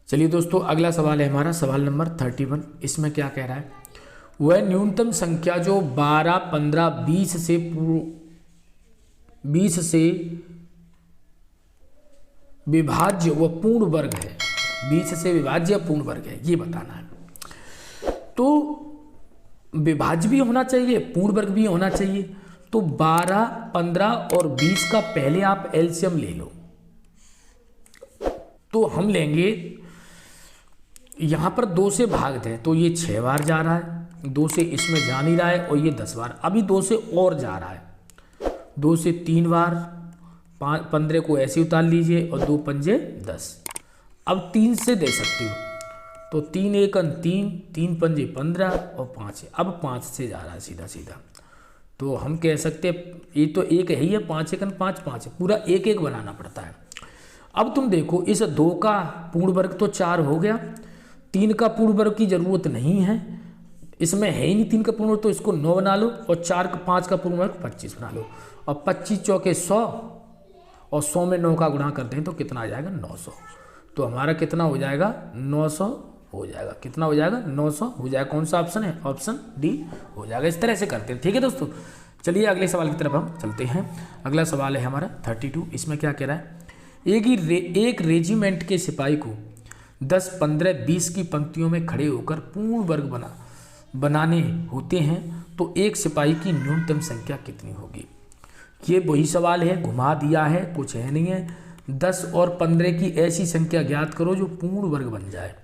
चलिए दोस्तों, अगला सवाल है हमारा सवाल नंबर 31। इसमें क्या कह रहा है, वह न्यूनतम संख्या जो 12, 15, 20 से विभाज्य व पूर्ण वर्ग है। 20 से विभाज्य या पूर्ण वर्ग है, ये बताना है। तो विभाज्य भी होना चाहिए, पूर्ण वर्ग भी होना चाहिए। तो 12, 15 और 20 का पहले आप एलसीएम ले लो। तो हम लेंगे, यहां पर 2 से भाग दें तो ये 6 बार जा रहा है, 2 से इसमें जा नहीं रहा है, और ये 10 बार, अभी 2 से और जा रहा है, 2 से 3 बार, 15 को ऐसे उतार लीजिए और 2 पंजे 10। अब 3 से दे सकते हो, तो 3 एकन 3, 3 पंजे 15 और 5 है। अब 5 से जा रहा है सीधा सीधा, तो हम कह सकते हैं ये तो एक है ही है, 5 एकन 5, 5 है, पूरा एक एक बनाना पड़ता है। अब तुम देखो, इस 2 का पूर्ण वर्ग तो 4 हो गया, 3 का पूर्ण वर्ग की जरूरत नहीं है, इसमें है ही नहीं 3 का पूर्ण वर्ग, तो इसको 9 बना लो, और 5 का पूर्ण वर्ग 25 बना लो, और 25 चौके 100, और 100 में 9 का गुणा करते हैं तो कितना आ जाएगा, 900। तो हमारा कितना हो जाएगा, 900 हो जाएगा। कितना हो जाएगा, 900 हो जाएगा। कौन सा ऑप्शन है, ऑप्शन डी हो जाएगा। इस तरह से करते हैं, ठीक है दोस्तों। चलिए अगले सवाल की तरफ हम चलते हैं। अगला सवाल है हमारा 32। इसमें क्या कह रहा है, एक रेजिमेंट के सिपाही को 10, 15, 20 की पंक्तियों में खड़े होकर पूर्ण वर्ग बनाने होते हैं, तो एक सिपाही की न्यूनतम संख्या कितनी होगी। ये वही सवाल है, घुमा दिया है, कुछ है नहीं है। 10 और 15 की ऐसी संख्या ज्ञात करो जो पूर्ण वर्ग बन जाए।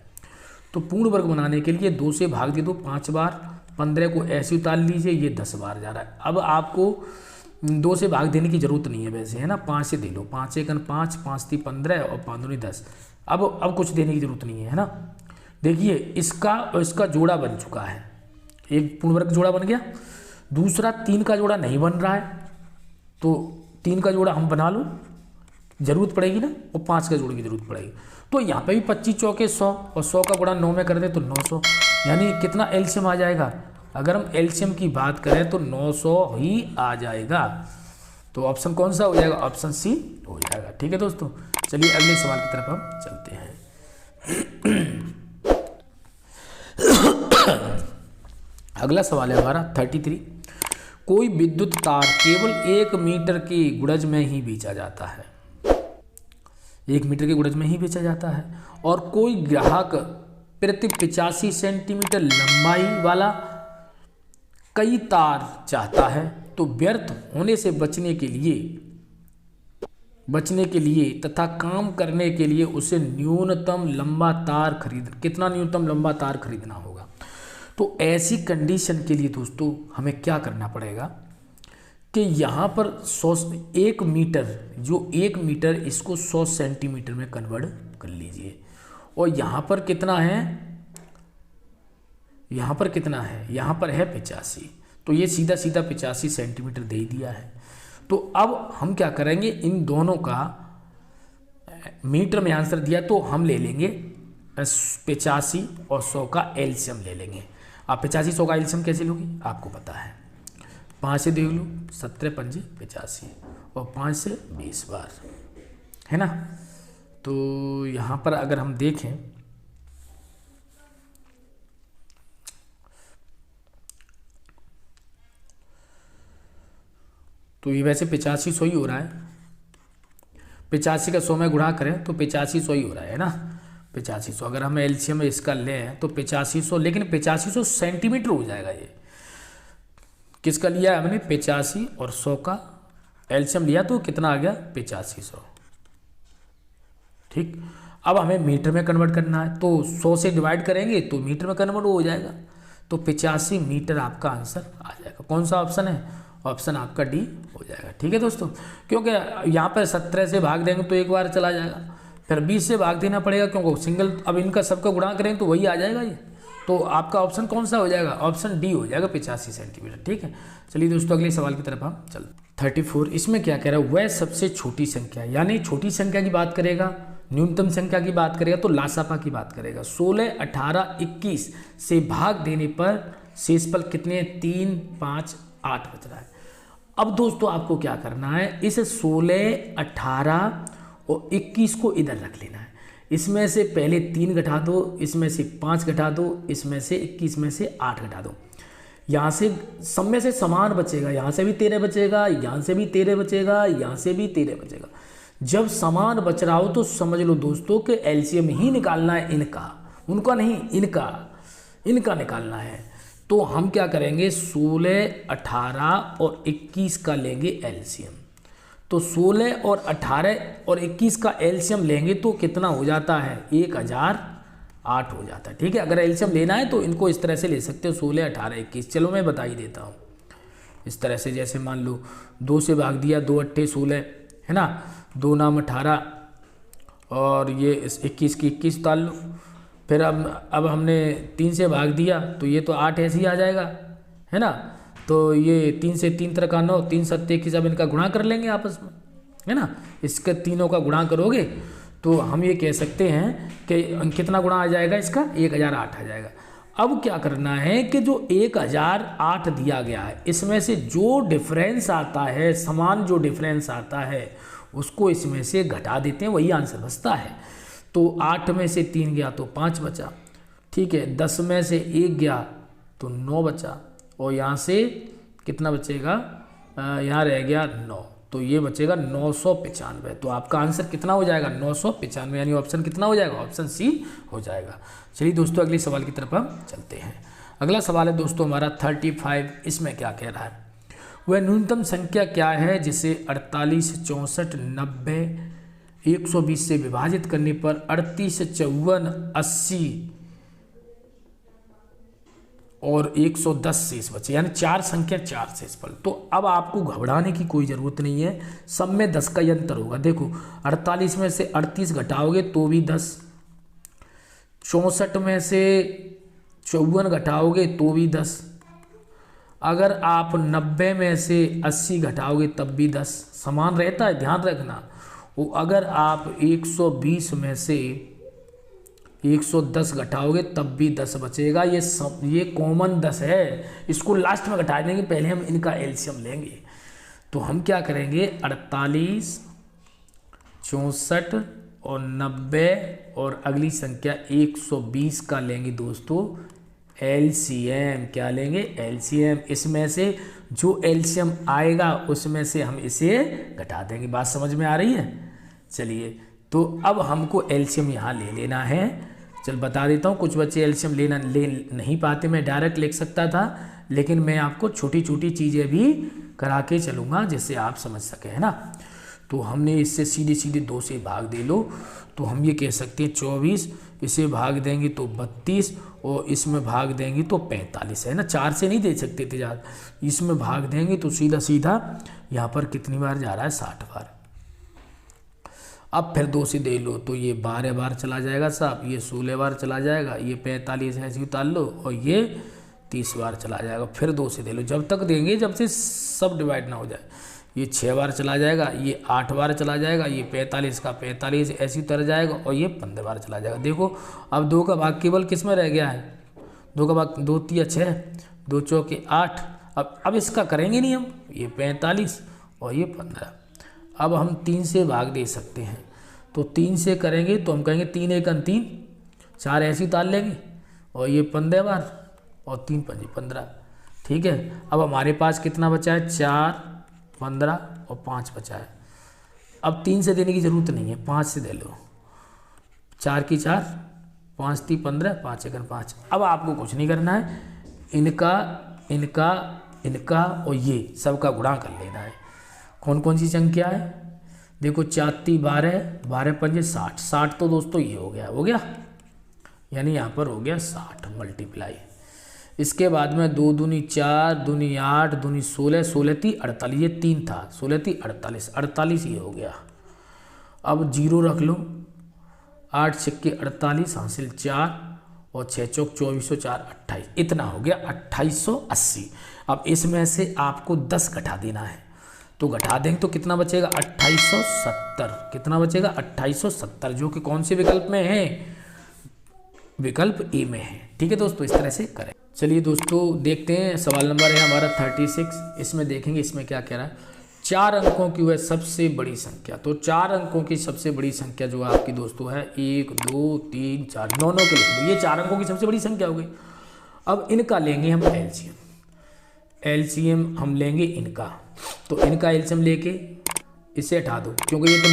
तो पूर्ण वर्ग बनाने के लिए 2 से भाग दे दो 5 बार, 15 को ऐसे उतार लीजिए, ये 10 बार जा रहा है। अब आपको 2 से भाग देने की जरूरत नहीं है वैसे, है ना, 5 से दे लो, 5 एकन 5, 5 × 3 = 15 और 5 × 2 = 10। अब कुछ देने की जरूरत नहीं है ना। देखिए इसका और इसका जोड़ा बन चुका है, एक पूर्ण वर्ग जोड़ा बन गया, दूसरा 3 का जोड़ा नहीं बन रहा है, तो 3 का जोड़ा हम बना लो, जरूरत पड़ेगी ना, और 5 का जोड़े की जरूरत पड़ेगी। तो यहाँ पे भी 25 चौके 100, और 100 का गुणा 9 में कर दे तो 900, यानी कितना एलसीएम आ जाएगा। अगर हम एलसीएम की बात करें तो 900 ही आ जाएगा। तो ऑप्शन कौन सा हो जाएगा, ऑप्शन सी हो जाएगा। ठीक है दोस्तों, चलिए अगले सवाल की तरफ हम चलते हैं। अगला सवाल है हमारा 33। कोई विद्युत तार केवल 1 मीटर की गुड़ज में ही बेचा जाता है, 1 मीटर के गुड़ज में ही बेचा जाता है, और कोई ग्राहक प्रति 85 सेंटीमीटर लंबाई वाला कई तार चाहता है, तो व्यर्थ होने से बचने के लिए तथा काम करने के लिए उसे न्यूनतम लंबा तार कितना न्यूनतम लंबा तार खरीदना होगा। तो ऐसी कंडीशन के लिए दोस्तों हमें क्या करना पड़ेगा कि यहाँ पर 1 मीटर, जो 1 मीटर, इसको 100 सेंटीमीटर में कन्वर्ट कर लीजिए। और यहाँ पर कितना है, यहाँ पर कितना है, यहाँ पर है 85, तो ये सीधा सीधा 85 सेंटीमीटर दे दिया है। तो अब हम क्या करेंगे, इन दोनों का मीटर में आंसर दिया, तो हम ले लेंगे 85 और 100 का एलसीएम ले लेंगे। आप 85, 100 का एलसीएम कैसे लोगे, आपको पता है, 5 से देख लो, 17 पंजे 85, और 5 से 20 बार, है ना। तो यहाँ पर अगर हम देखें तो ये वैसे 85, 100 ही हो रहा है। 85 का 100 में गुणा करें तो 85, 100 ही हो रहा है ना। 85, 100 अगर हम एलसीएम इसका लें तो 85, 100, लेकिन 85, 100 सेंटीमीटर हो जाएगा। ये किसका लिया हमने, 85 और 100 का एलसीएम लिया, तो कितना आ गया, 85, 100। ठीक, अब हमें मीटर में कन्वर्ट करना है, तो 100 से डिवाइड करेंगे तो मीटर में कन्वर्ट हो जाएगा। तो 85 मीटर आपका आंसर आ जाएगा। कौन सा ऑप्शन है, ऑप्शन आपका डी हो जाएगा। ठीक है दोस्तों, क्योंकि यहाँ पर 17 से भाग देंगे तो एक बार चला जाएगा, फिर 20 से भाग देना पड़ेगा, क्योंकि सिंगल, अब इनका सबका गुणा करेंगे तो वही आ जाएगा ये। तो आपका ऑप्शन कौन सा हो जाएगा, ऑप्शन डी हो जाएगा, 85 सेंटीमीटर। ठीक है, चलिए दोस्तों अगले सवाल की तरफ हम चलते। 34, इसमें क्या कह रहा है, वह सबसे छोटी संख्या, यानी छोटी संख्या की बात करेगा, न्यूनतम संख्या की बात करेगा, तो लासापा की बात करेगा। 16, 18, 21 से भाग देने पर शेषफल कितने, 3, 5, 8 बच रहा है। अब दोस्तों आपको क्या करना है, इस 16, 18 और 21 को इधर रख लेना है। इसमें से पहले 3 घटा दो, इसमें से 5 घटा दो, इसमें से 21 में से 8 घटा दो। यहाँ से सब में से समान बचेगा, यहाँ से भी 13 बचेगा, यहाँ से भी 13 बचेगा, यहाँ से भी 13 बचेगा। जब समान बच रहा हो तो समझ लो दोस्तों कि एलसीएम ही निकालना है इनका, उनका नहीं, इनका निकालना है। तो हम क्या करेंगे, 16, 18 और 21 का लेंगे एलसीएम। तो 16 और 18 और 21 का एलसीएम लेंगे तो कितना हो जाता है, 1008 हो जाता है। ठीक है, अगर एलसीएम लेना है तो इनको इस तरह से ले सकते हो, 16, 18, 21। चलो मैं बता ही देता हूँ इस तरह से। जैसे मान लो 2 से भाग दिया, 2 अट्ठे 16 है ना, 2 नाम 18 और ये 21 की 21 उतार लो। फिर अब हमने 3 से भाग दिया तो ये तो 8 ऐसे ही आ जाएगा, है ना। तो ये 3 से 3 तरह का 9, 3 7 21, अब इनका गुणा कर लेंगे आपस में, है ना। इसके तीनों का गुणा करोगे तो हम ये कह सकते हैं कि कितना गुणा आ जाएगा इसका, 1008 आ जाएगा। अब क्या करना है कि जो 1008 दिया गया है इसमें से जो डिफरेंस आता है, समान जो डिफरेंस आता है उसको इसमें से घटा देते हैं, वही आंसर बचता है। तो 8 में से 3 गया तो 5 बचा, ठीक है। 10 में से 1 गया तो 9 बचा, और यहाँ से कितना बचेगा, यहाँ रह गया 9, तो ये बचेगा 995। तो आपका आंसर कितना हो जाएगा, 995, यानी ऑप्शन कितना हो जाएगा, ऑप्शन सी हो जाएगा। चलिए दोस्तों अगले सवाल की तरफ हम चलते हैं। अगला सवाल है दोस्तों हमारा 35। इसमें क्या कह रहा है, वह न्यूनतम संख्या क्या है जिसे 48, 64, 90, 120 से विभाजित करने पर 38, 54, 80 और 110 शेष बचे, यानी 4 संख्या 4 शेष फल। तो अब आपको घबराने की कोई ज़रूरत नहीं है, सब में 10 का अंतर होगा। देखो 48 में से 38 घटाओगे तो भी 10, 64 में से 54 घटाओगे तो भी 10, अगर आप 90 में से 80 घटाओगे तब भी 10, समान रहता है, ध्यान रखना। वो अगर आप 120 में से 110 घटाओगे तब भी 10 बचेगा। ये कॉमन 10 है, इसको लास्ट में घटा देंगे, पहले हम इनका एलसीएम लेंगे। तो हम क्या करेंगे, 48, 64 और 90 और अगली संख्या 120 का लेंगे दोस्तों एलसीएम। क्या लेंगे, एलसीएम। इसमें से जो एलसीएम आएगा उसमें से हम इसे घटा देंगे। बात समझ में आ रही है। चलिए तो अब हमको एलसीएम यहाँ ले लेना है। चल बता देता हूँ, कुछ बच्चे एलसीएम ले नहीं पाते, मैं डायरेक्ट लिख सकता था, लेकिन मैं आपको छोटी छोटी चीज़ें भी करा के चलूँगा जिससे आप समझ सकें, है ना। तो हमने इससे सीधे सीधे 2 से भाग दे लो, तो हम ये कह सकते हैं 24, इसे भाग देंगे तो 32 और इसमें भाग देंगे तो 45, है ना। 4 से नहीं दे सकते थे ज़्यादा, इसमें भाग देंगे तो सीधा सीधा यहाँ पर कितनी बार जा रहा है, 60 बार। अब फिर 2 से दे लो तो ये 12 बार चला जाएगा साहब, ये 16 बार चला जाएगा, ये 45 ऐसे उतार लो और ये 30 बार चला जाएगा। फिर 2 से दे लो, जब तक देंगे जब से सब डिवाइड ना हो जाए। ये 6 बार चला जाएगा, ये 8 बार चला जाएगा, ये 45 का 45 ऐसे उतर जाएगा और ये 15 बार चला जाएगा। देखो अब 2 का भाग केवल किस में रह गया है, 2 का भाग 2 3 6, 2 चौके 8। अब इसका करेंगे नहीं हम, ये 45 और ये 15। अब हम 3 से भाग दे सकते हैं, तो 3 से करेंगे तो हम कहेंगे 3 1 3, 4 ऐसे उतार लेंगे और ये 15 बार और 3 5 15, ठीक है। अब हमारे पास कितना बचा है, 4 15 और 5 बचा है। अब 3 से देने की ज़रूरत नहीं है, 5 से दे लो, 4 की 4, 5 3 15, 5 1 5। अब आपको कुछ नहीं करना है, इनका इनका इनका और ये सबका गुणा कर लेना है। कौन कौन सी संख्या है, देखो 4 3 12, 12 5 60, 60 तो दोस्तों ये हो गया, यानी यहाँ पर हो गया 60 मल्टीप्लाई। इसके बाद में 2 दूनी 4, दूनी 8, दूनी 16, 16 3 48, ये 3 था, 16 3 48, 48 ये हो गया। अब 0 रख लो, 8 छक्के 48 हासिल 4 और 6 चौक 24 4 28, इतना हो गया 2880। अब इसमें से आपको 10 घटा देना है, तो घटा देंगे तो कितना बचेगा, 2870। कितना बचेगा, 2870, जो कि कौन से विकल्प में है, विकल्प ए में है। ठीक है दोस्तों, इस तरह से करें। चलिए दोस्तों देखते हैं, सवाल नंबर है हमारा 36। इसमें देखेंगे इसमें क्या कह रहा है। 4 अंकों की वह सबसे बड़ी संख्या। तो 4 अंकों की सबसे बड़ी संख्या जो आपकी दोस्तों है 1 2 3 4 9 के लिख लो, ये 4 अंकों की सबसे बड़ी संख्या हो गई। अब इनका लेंगे हम एलसीएम। एलसीएम हम लेंगे इनका, तो इनका एलसीएम लेके इसे हटा दो क्योंकि ये तो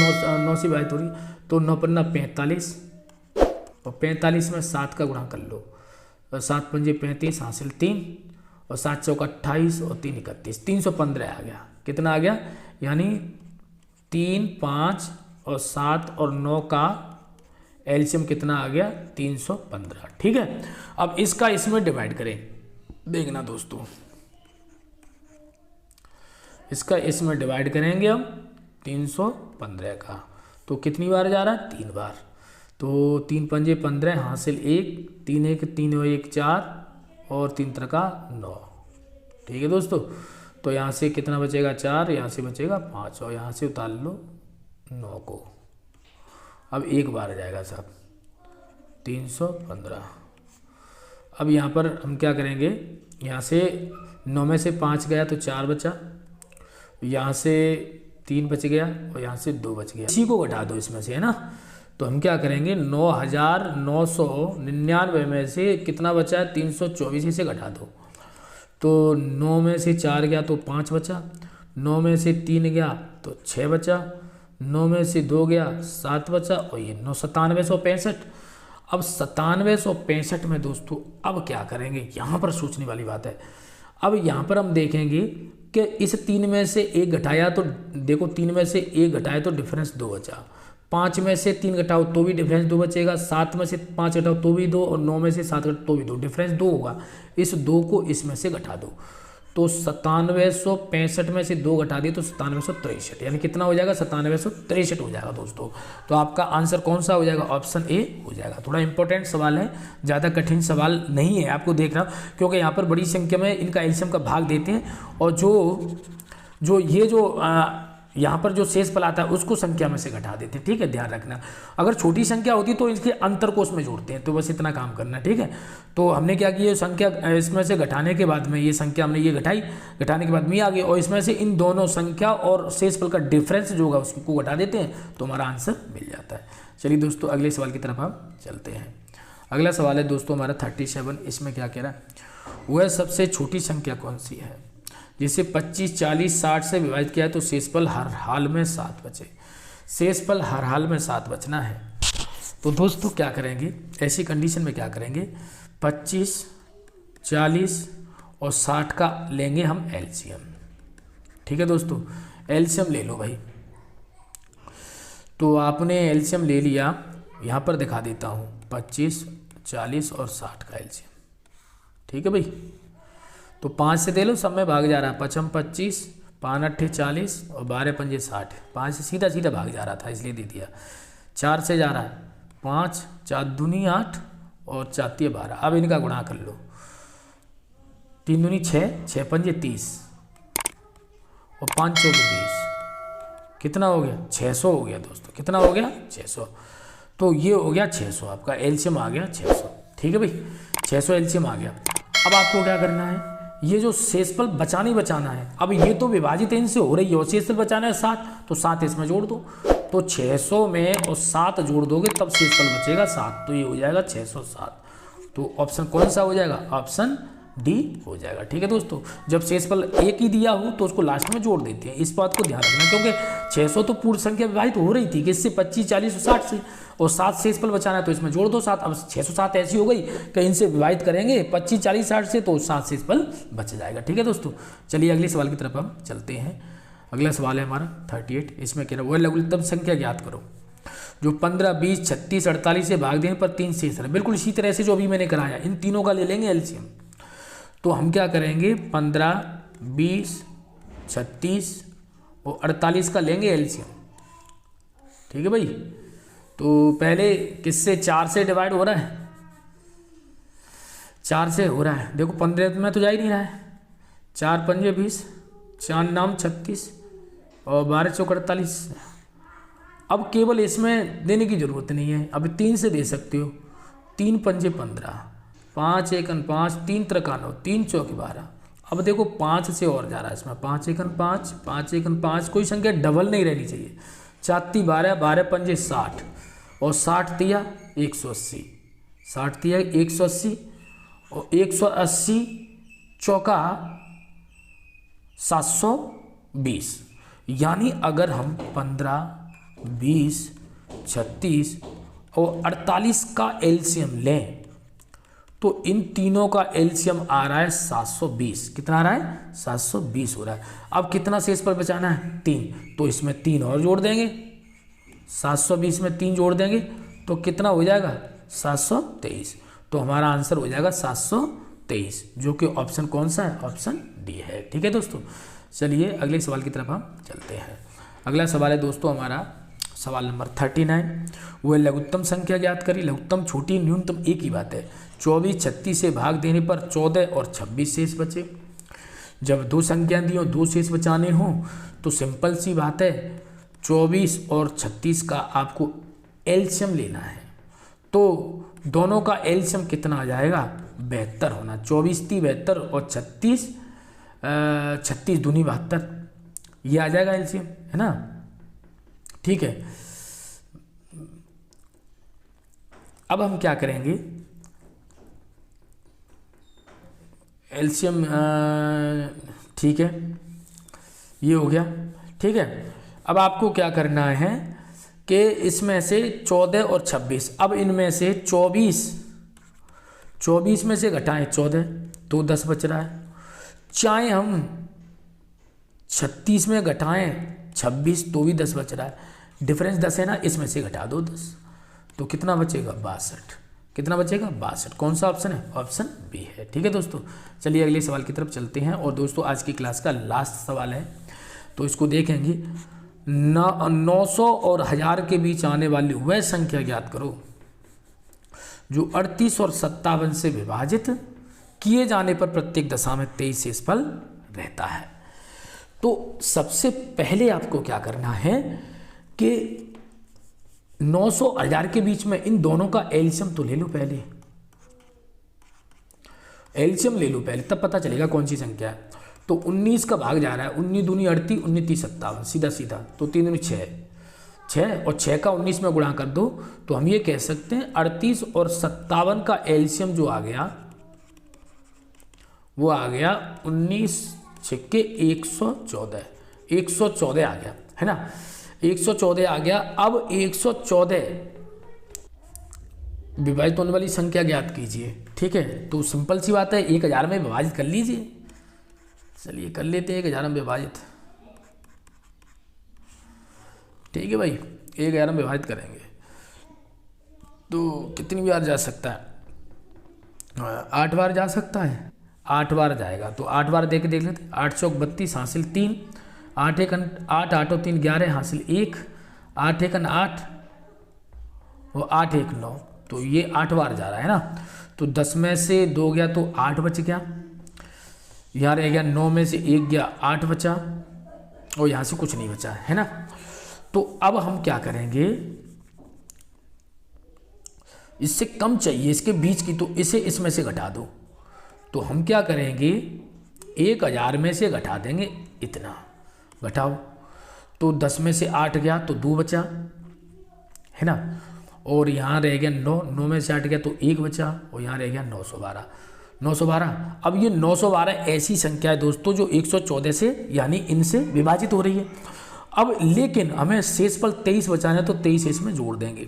9 से विभाजित हो रही, तो 9 पन्ना 45 और 45 में 7 का गुणा कर लो, और 7 पंजे 35 हासिल 3 और 7 चौका 28 और 3 31, 315 आ गया। कितना आ गया, यानी 3 5 और 7 और 9 का एलसीएम कितना आ गया 315। ठीक है, अब इसका इसमें डिवाइड करें, देखना दोस्तों, इसका इसमें डिवाइड करेंगे हम 315 का, तो कितनी बार जा रहा है 3 बार, तो 3 पंजे 15 हासिल 1, 3 1 3 और 1 4 और 3 3 9। ठीक है दोस्तों, तो यहाँ से कितना बचेगा 4, यहाँ से बचेगा 5 और यहाँ से उतार लो 9 को। अब एक बार जाएगा साहब 315। अब यहाँ पर हम क्या करेंगे, यहाँ से 9 में से 5 गया तो 4 बचा, यहाँ से 3 बच गया और यहाँ से 2 बच गया, इसी को घटा दो इसमें से, है ना। तो हम क्या करेंगे 9999 में से कितना बचा है 324, इसे घटा दो, तो 9 में से 4 गया तो 5 बचा, 9 में से 3 गया तो 6 बचा, 9 में से 2 गया 7 बचा और ये 9765। अब 9765 में दोस्तों अब क्या करेंगे, यहाँ पर सोचने वाली बात है। अब यहाँ पर हम देखेंगे कि इस 3 में से 1 घटाया तो देखो 3 में से 1 घटाया तो डिफरेंस 2 बचा, 5 में से 3 घटाओ तो भी डिफरेंस 2 बचेगा, 7 में से 5 घटाओ तो भी 2 और 9 में से 7 घटाओ तो भी 2, डिफरेंस 2 होगा। इस 2 को इसमें से घटा दो, तो 9765 में से 2 घटा दिए तो 9763, यानी कितना हो जाएगा 9763 हो जाएगा दोस्तों। तो आपका आंसर कौन सा हो जाएगा, ऑप्शन ए हो जाएगा। थोड़ा इंपॉर्टेंट सवाल है, ज़्यादा कठिन सवाल नहीं है, आपको देखना, क्योंकि यहाँ पर बड़ी संख्या में इनका एलसीएम का भाग देते हैं और जो यहाँ पर जो शेष फल आता है उसको संख्या में से घटा देते हैं। ठीक है, ध्यान रखना, अगर छोटी संख्या होती तो इसके अंतर को उसमें जोड़ते हैं, तो बस इतना काम करना। ठीक है, तो हमने क्या किया, संख्या इसमें से घटाने के बाद में ये संख्या हमने ये घटाई, घटाने के बाद में आ गई और इसमें से इन दोनों संख्या और शेष फल का डिफरेंस जो होगा उसको घटा देते हैं, तो हमारा आंसर मिल जाता है। चलिए दोस्तों अगले सवाल की तरफ हम चलते हैं। अगला सवाल है दोस्तों हमारा 37। इसमें क्या कह रहा है, वह सबसे छोटी संख्या कौन सी है जिसे 25 40 60 से विभाजित किया है तो शेषफल हर हाल में 7 बचे। शेषफल हर हाल में 7 बचना है, तो दोस्तों क्या करेंगे, ऐसी कंडीशन में क्या करेंगे, 25 40 और 60 का लेंगे हम एलसीएम। ठीक है दोस्तों, एलसीएम ले लो भाई। तो आपने एलसीएम ले लिया, यहाँ पर दिखा देता हूँ 25 40 और 60 का एलसीएम। ठीक है भाई, तो 5 से दे लो, सब में भाग जा रहा है, 5 25 5 8 40 और 12 पंजे 60, 5 से सीधा सीधा भाग जा रहा था इसलिए दे दिया। 4 से जा रहा है 5 4 दूनी 8 और 4 3 12। अब इनका गुणा कर लो, 3 दूनी 6 6 पंजे 30 और 5 चौके 20, कितना हो गया 600 हो गया दोस्तों। कितना हो गया 600, तो ये हो गया 600, आपका एलसीएम आ गया 600। ठीक है भाई, 600 एलसीएम आ गया। अब आपको क्या करना है, ये जो शेषफल बचाना ही बचाना है। अब ये तो विभाजित इनसे हो रही है और शेषफल बचाना है 7, तो 7 इसमें जोड़ दो, तो 600 में और 7 जोड़ दोगे तब शेषफल बचेगा 7, तो ये हो जाएगा 607। तो ऑप्शन कौन सा हो जाएगा, ऑप्शन डी हो जाएगा। ठीक है दोस्तों, जब शेषफल एक ही दिया हो तो उसको लास्ट में जोड़ देते हैं, इस बात को ध्यान रखना, क्योंकि 600 तो पूर्ण संख्या विभाजित हो रही थी किससे 25 40 और 60 से, और 7 शेषफल बचाना है तो इसमें जोड़ दो 7। अब 607 ऐसी हो गई कि इनसे विभाजित करेंगे 25 40 60 से तो 7 शेषफल बच जाएगा। ठीक है दोस्तों, चलिए अगले सवाल की तरफ हम चलते हैं। अगला सवाल है हमारा 38। इसमें कह रहा है वह लघुत्तम संख्या ज्ञात करो जो 15 20 36 48 से भाग देने पर 3 शेष रहे। बिल्कुल इसी तरह से जो अभी मैंने कराया, इन तीनों का ले लेंगे एलसीएम। तो हम क्या करेंगे 15 20 36 और 48 का लेंगे एलसीएम। ठीक है भाई, तो पहले किससे 4 से डिवाइड हो रहा है, 4 से हो रहा है। देखो 15 में तो जा ही नहीं रहा है, 4 पंजे 20 4 नाम 36 और 12 चौक 48। अब केवल इसमें देने की ज़रूरत नहीं है, अब 3 से दे सकते हो, 3 पंजे 15 5 1 5 3 3 9 3 चौक 12। अब देखो 5 से और जा रहा है इसमें, 5 एकन 5, 5 एकन 5, कोई संख्या डबल नहीं रहनी चाहिए। 4 × 12, 12 × 5 = 60 और 60 तिया 180, 60 तिया 180 और 180 चौका 720। यानी अगर हम 15, 20, 36 और 48 का एलसीएम लें तो इन तीनों का एलसीएम आ रहा है 720। कितना आ रहा है? 720 हो रहा है। अब कितना शेष पर बचाना है? 3। तो इसमें 3 और जोड़ देंगे, 720 में 3 जोड़ देंगे तो कितना हो जाएगा? 723। तो हमारा आंसर हो जाएगा 723, जो कि ऑप्शन कौन सा है? ऑप्शन डी है। ठीक है दोस्तों, चलिए अगले सवाल की तरफ हम चलते हैं। अगला सवाल है दोस्तों हमारा सवाल नंबर 39। वो लघुत्तम संख्या ज्ञात करी। लघुत्तम छोटी न्यूनतम एक ही बात है। 24 36 से भाग देने पर 14 और 26 शेष बचे। जब दो संख्या दी हो, 2 शेष बचाने हो तो सिंपल सी बात है, 24 और 36 का आपको एलसीएम लेना है। तो दोनों का एलसीएम कितना आ जाएगा? 72 होना। 24 × 72 और 36 दूनी 72, ये आ जाएगा एलसीएम, है ना। ठीक है, अब हम क्या करेंगे? एलसीएम ठीक है, ये हो गया। ठीक है, अब आपको क्या करना है कि इसमें से 14 और 26, अब इनमें से 24 में से घटाएं 14 तो 10 बच रहा है। चाहे हम 36 में घटाएं 26 तो भी 10 बच रहा है। डिफरेंस 10 है ना, इसमें से घटा दो 10 तो कितना बचेगा? 62। कितना बचेगा? 62। कौन सा ऑप्शन है? ऑप्शन बी है। ठीक है दोस्तों, चलिए अगले सवाल की तरफ चलते हैं। और दोस्तों आज की क्लास का लास्ट सवाल है, तो इसको देखेंगे। 900 और 1000 के बीच आने वाली वह संख्या ज्ञात करो जो 38 और 57 से विभाजित किए जाने पर प्रत्येक दशा में 23 शेषफल रहता है। तो सबसे पहले आपको क्या करना है कि 900 और 1000 के बीच में इन दोनों का एलसीएम तो ले लो पहले, एलसीएम ले लो पहले, तब पता चलेगा कौन सी संख्या है। तो 19 का भाग जा रहा है, 19 दूनी 38, 19 30 57, सीधा सीधा, तो 3 दूनी 6, 6 और 6 का 19 में गुणा कर दो तो हम ये कह सकते हैं 38 और 57 का एलसीएम जो आ गया वो आ गया 19 छक्के 114, 114 आ गया, है ना। 114 आ गया। अब 114 विभाजित होने वाली संख्या ज्ञात कीजिए। ठीक है, तो सिंपल सी बात है, 1000 में विभाजित कर लीजिए। चलिए कर लेते हैं 1000 में विभाजित। ठीक है भाई, 1000 में विभाजित करेंगे तो कितनी बार जा सकता है? 8 बार जा सकता है, 8 बार जाएगा। तो 8 बार देख लेते हैं। 8 चौक 32 हासिल 3, 8 1 8, 8 और 3 11 हासिल 1, 8 1 8 और 8 1 9, तो ये 8 बार जा रहा है ना। तो 10 में से 2 गया तो 8 बच गया, यहाँ रह गया 9 में से 1 गया 8 बचा और यहाँ से कुछ नहीं बचा, है ना। तो अब हम क्या करेंगे, इससे कम चाहिए इसके बीच की, तो इसे इसमें से घटा दो। तो हम क्या करेंगे, 1000 में से घटा देंगे इतना, घटाओ। तो 10 में से 8 गया तो 2 बचा, है ना। और यहाँ रह गया 9, 9 में से 8 गया तो 1 बचा और यहाँ रह गया 912, 912। अब ये 912 ऐसी संख्या है दोस्तों जो 114 से यानी इनसे विभाजित हो रही है। अब लेकिन हमें शेषफल 23 बचाना है तो 23 इसमें जोड़ देंगे।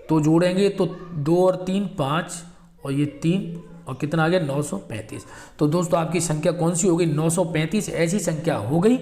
तो जोड़ेंगे तो 2 और 3 5 और ये 3 और कितना आ गया 935। तो दोस्तों आपकी संख्या कौन सी हो गई? 935 ऐसी संख्या हो गई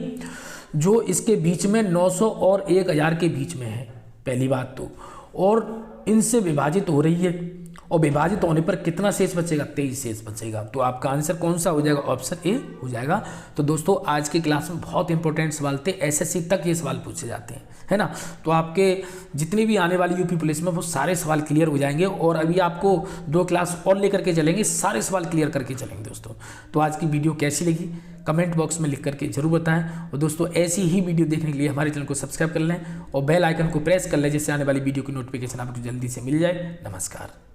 जो इसके बीच में 900 और 1000 के बीच में है, पहली बात तो, और इनसे विभाजित हो रही है। और विभाजित होने पर कितना शेष बचेगा? 23 शेष बचेगा। तो आपका आंसर कौन सा हो जाएगा? ऑप्शन ए हो जाएगा। तो दोस्तों आज की क्लास में बहुत इंपॉर्टेंट सवाल थे, एसएससी तक ये सवाल पूछे जाते हैं, है ना। तो आपके जितनी भी आने वाली यूपी पुलिस में वो सारे सवाल क्लियर हो जाएंगे। और अभी आपको 2 क्लास और लेकर के चलेंगे, सारे सवाल क्लियर करके चलेंगे दोस्तों। तो आज की वीडियो कैसी लगी कमेंट बॉक्स में लिख करके जरूर बताएं। और दोस्तों ऐसी ही वीडियो देखने के लिए हमारे चैनल को सब्सक्राइब कर लें और बेल आइकन को प्रेस कर लें, जिससे आने वाली वीडियो की नोटिफिकेशन आपको जल्दी से मिल जाए। नमस्कार।